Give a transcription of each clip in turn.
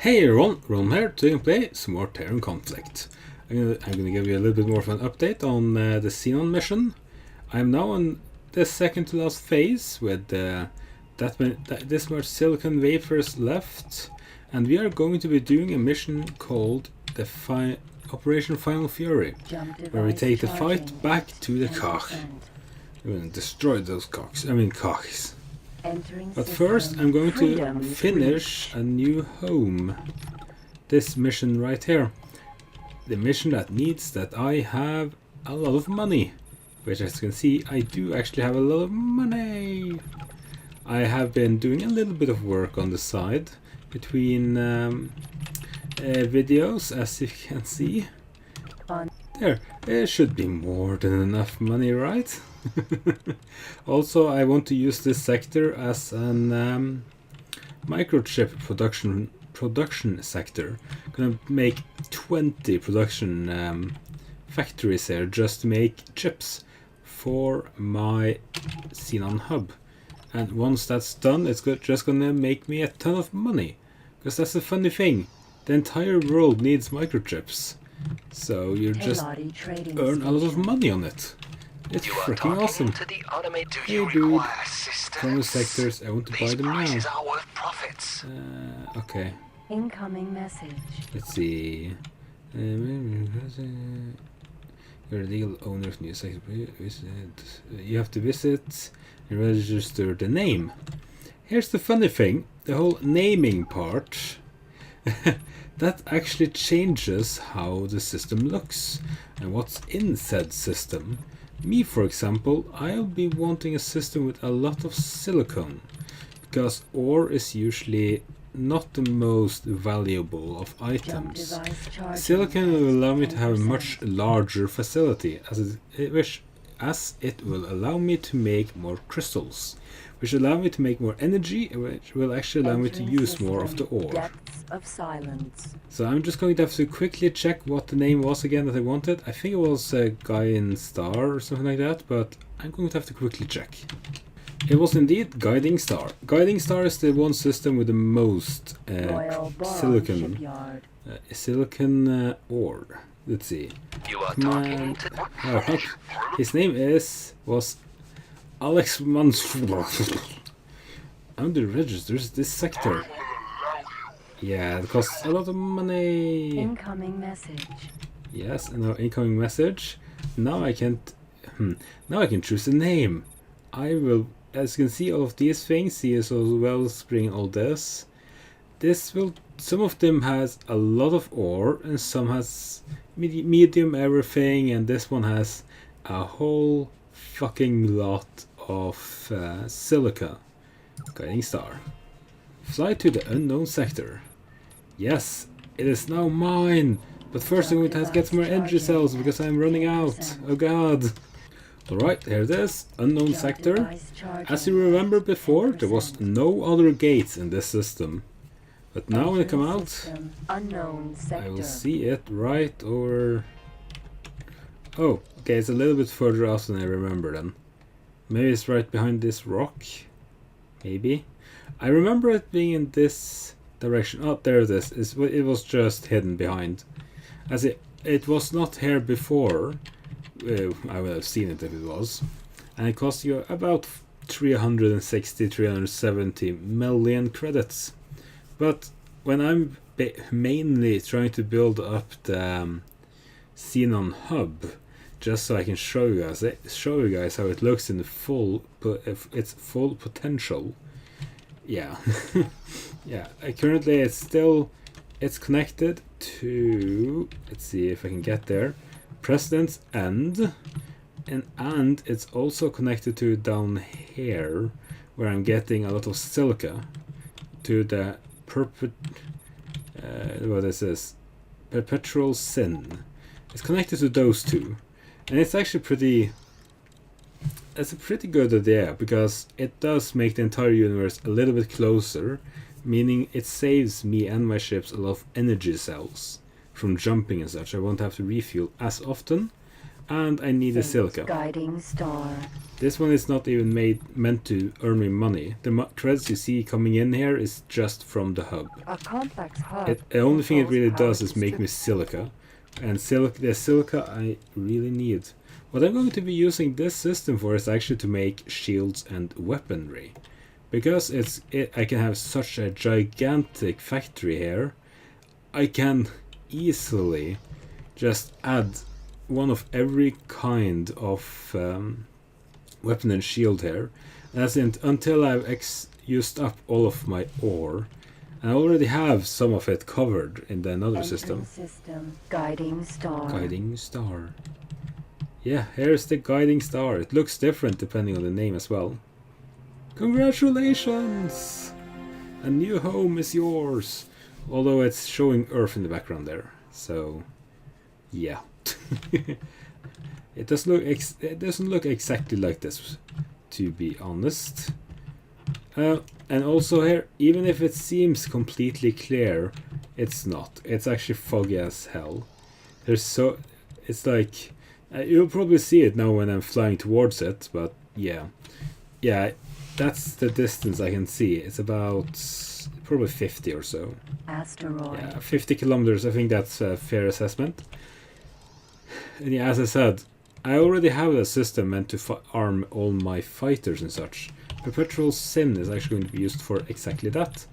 Hey everyone, Ron here, to play some more Terran Conflict. I'm gonna give you a little bit more of an update on the Xenon mission. I'm now on the second to last phase with this much silicon wafers left, and we are going to be doing a mission called the Operation Final Fury, where we take the fight back to the Koch. We're gonna destroy those cocks. But first I'm going to finish a new home. This mission right here. The mission that needs that I have a lot of money. Which, as you can see, I do actually have a lot of money. I have been doing a little bit of work on the side between videos, as you can see. There should be more than enough money, right? Also, I want to use this sector as an microchip production sector. Gonna make 20 production factories here just to make chips for my Xenon hub. And once that's done, it's just gonna make me a ton of money. Because that's the funny thing. The entire world needs microchips. So you just earn a lot of money on it. It's freaking awesome. Hey dude, from the sectors, I want to buy them now. Okay. Incoming message. Let's see. You're the legal owner of new sector. You have to visit and register the name. Here's the funny thing, the whole naming part. That actually changes how the system looks and what's in said system. Me, for example, I'll be wanting a system with a lot of silicon, because ore is usually not the most valuable of items. Silicon will allow me to have a much larger facility, as it will allow me to make more crystals, which allow me to make more energy, which will actually allow me to use more of the ore. Of silence. So I'm just going to have to quickly check what the name was again that I wanted. I think it was Guiding Star or something like that, but I'm going to have to quickly check. It was indeed Guiding Star. Guiding Star is the one system with the most silicon ore. Let's see. Alright. His name was Alex Mansfield. I'm the registers this sector. Yeah, it costs a lot of money. Incoming message. Yes, and now incoming message. Now I can't. Now I can choose a name. I will, as you can see, all of these things. See as well, spring all this. This will. Some of them has a lot of ore, and some has medium everything, and this one has a whole fucking lot of silica. Guiding Star. Fly to the unknown sector. Yes, it is now mine. But first I'm going to have to get some more energy cells because I'm running out. Oh god. Alright, here it is. Unknown sector. As you remember before, there was no other gates in this system. But now when I come out, I will see it right over... Oh, okay, it's a little bit further out than I remember then. Maybe it's right behind this rock. Maybe. I remember it being in this direction. Oh, there it is. It was just hidden behind. As it was not here before. I would have seen it if it was. And it cost you about 370 million credits. But when I'm mainly trying to build up the Xenon hub, just so I can show you guys how it looks in its full potential. Yeah. Yeah, currently it's connected to, let's see if I can get there, President's End, and it's also connected to down here where I'm getting a lot of silica to the what is this, perpetual sin. It's connected to those two, and it's actually it's a pretty good idea, because it does make the entire universe a little bit closer, meaning it saves me and my ships a lot of energy cells from jumping and such. I won't have to refuel as often, And I need a Fate's silica. guiding star. This one is not even meant to earn me money. The credits you see coming in here is just from the hub. A complex hub. The only thing it controls really power does is make me silica. And the silica I really need. What I'm going to be using this system for is actually to make shields and weaponry. Because I can have such a gigantic factory here, I can easily just add one of every kind of weapon and shield here. That's until I've used up all of my ore. And I already have some of it covered in another system. Guiding star. Guiding star. Yeah, here's the guiding star. It looks different depending on the name as well. Congratulations! A new home is yours. Although it's showing Earth in the background there. So, yeah. It doesn't look exactly like this, to be honest. And also here, even if it seems completely clear, it's not. It's actually foggy as hell. It's like you'll probably see it now when I'm flying towards it, but yeah, that's the distance I can see. It's about probably 50 or so. Asteroid. Yeah, 50 kilometers. I think that's a fair assessment. And yeah, as I said, I already have a system meant to arm all my fighters and such. Perpetual Sin is actually going to be used for exactly that.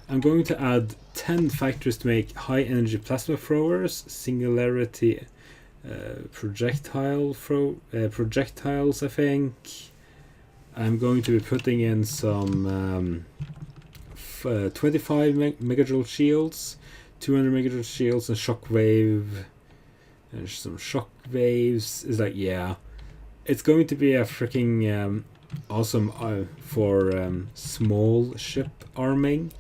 I'm going to add 10 factories to make high energy plasma throwers, singularity projectiles, I think. I'm going to be putting in some 25 megajoule shields, 200 megajoule shields, and shockwave. There's some shockwaves. It's like, yeah, it's going to be a freaking awesome for small ship arming,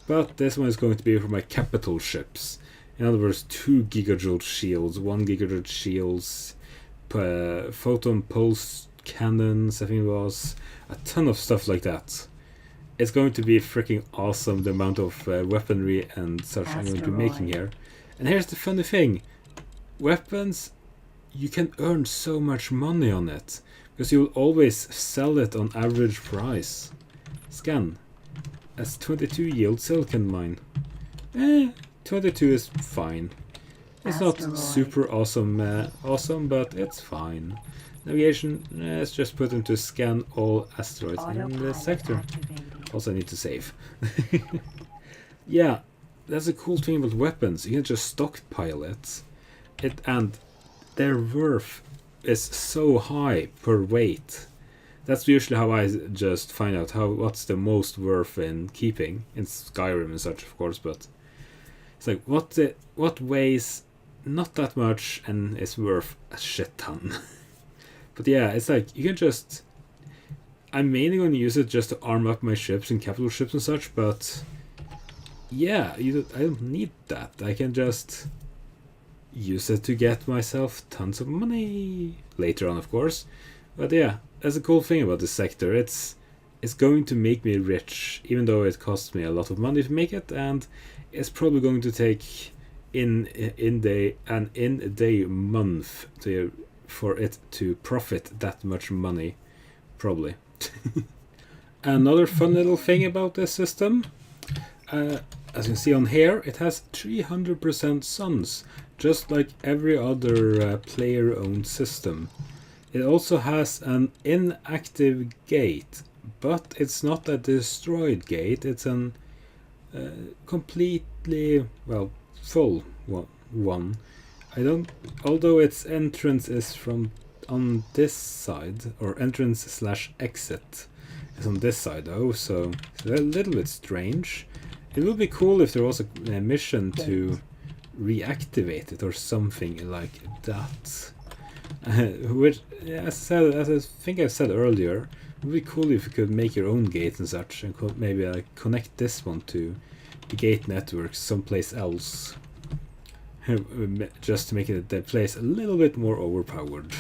but this one is going to be for my capital ships. In other words, 2 gigajoule shields, 1 gigajoule shields, photon pulse cannons, I think it was, a ton of stuff like that. It's going to be freaking awesome, the amount of weaponry and such I'm going to be making here. And here's the funny thing. Weapons, you can earn so much money on it, because you'll always sell it on average price. Scan. As 22 yield silicon mine. 22 is fine. It's not super awesome, but it's fine. Navigation, let's just put into scan all asteroids in the sector. Also, I need to save. Yeah, that's a cool thing about weapons. You can just stockpile it. And their worth is so high per weight. That's usually how I just find out what's the most worth in keeping in Skyrim and such, of course. But it's like what weighs not that much and is worth a shit ton. But yeah, it's like you can just. I'm mainly going to use it just to arm up my ships and capital ships and such. But yeah, I don't need that. I can just use it to get myself tons of money later on, of course. But yeah, that's a cool thing about this sector. It's going to make me rich, even though it costs me a lot of money to make it, and it's probably going to take a day month for it to profit that much money, probably. Another fun little thing about this system, as you can see on here, it has 300% suns, just like every other player-owned system. It also has an inactive gate, but it's not a destroyed gate. It's an completely, full one. Although its entrance is on this side, or entrance / exit is on this side though, so it's a little bit strange. It would be cool if there was a mission to reactivate it or something like that. Which, as I think I said earlier, it would be cool if you could make your own gates and such, and could maybe connect this one to the gate network someplace else, just to make the place a little bit more overpowered.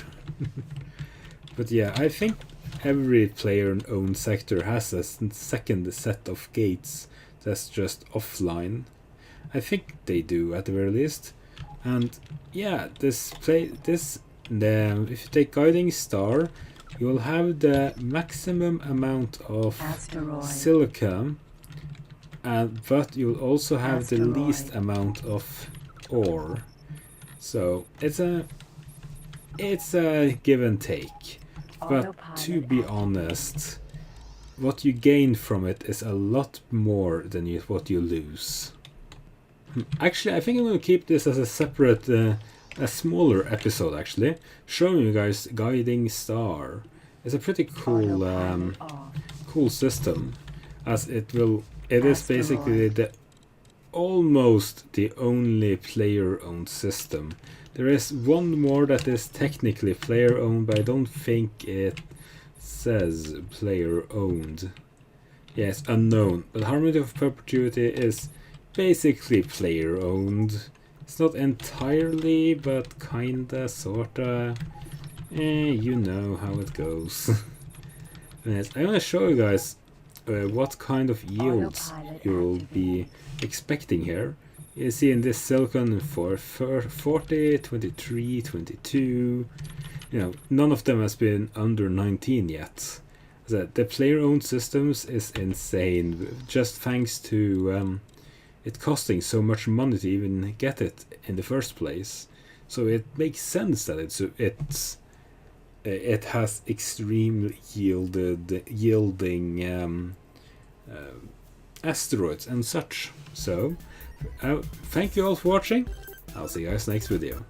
But yeah, I think every player-owned sector has a second set of gates that's just offline. I think they do at the very least. And yeah, this if you take guiding star, you will have the maximum amount of Asteroid. silica, but you'll also have the Asteroid. least amount of ore. So it's a give and take. But to be honest, what you gain from it is a lot more than what you lose. Actually, I think I'm going to keep this as a separate, a smaller episode actually, showing you guys guiding star. It's a pretty cool, cool system, as it is basically almost the only player-owned system. There is one more that is technically player-owned, but I don't think it says player-owned. Yes, unknown. But Harmony of Perpetuity is basically player-owned. It's not entirely, but kinda, sorta. You know how it goes. Yes, I want to show you guys what kind of yields you'll be expecting here. You see in this silicon for 40, 23, 22, you know, none of them has been under 19 yet. The player-owned systems is insane, just thanks to it costing so much money to even get it in the first place. So it makes sense that it has extreme yielding asteroids and such. So thank you all for watching. I'll see you guys next video.